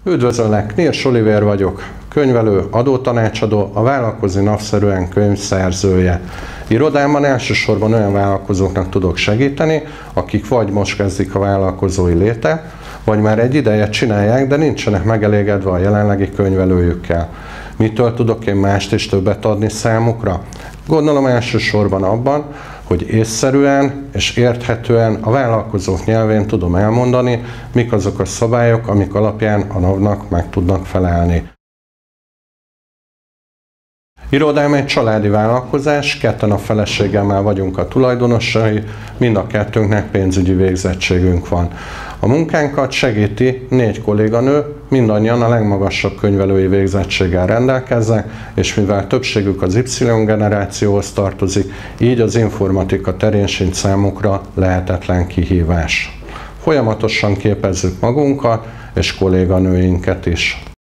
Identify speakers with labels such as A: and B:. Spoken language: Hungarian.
A: Üdvözöllek, Nirsch Olivér vagyok, könyvelő, adótanácsadó, a Vállalkozni Napszerűen könyv szerzője. Irodámban elsősorban olyan vállalkozóknak tudok segíteni, akik vagy most kezdik a vállalkozói létet, vagy már egy ideje csinálják, de nincsenek megelégedve a jelenlegi könyvelőjükkel. Mitől tudok én mást és többet adni számukra? Gondolom elsősorban abban, hogy észszerűen és érthetően a vállalkozók nyelvén tudom elmondani, mik azok a szabályok, amik alapján a NAV-nak meg tudnak felelni. Irodám egy családi vállalkozás, ketten a feleségemmel vagyunk a tulajdonosai, mind a kettőnknek pénzügyi végzettségünk van. A munkánkat segíti 4 kolléganő, mindannyian a legmagasabb könyvelői végzettséggel rendelkeznek, és mivel többségük az Y-generációhoz tartozik, így az informatika terén sincs számukra lehetetlen kihívás. Folyamatosan képezzük magunkat és kolléganőinket is.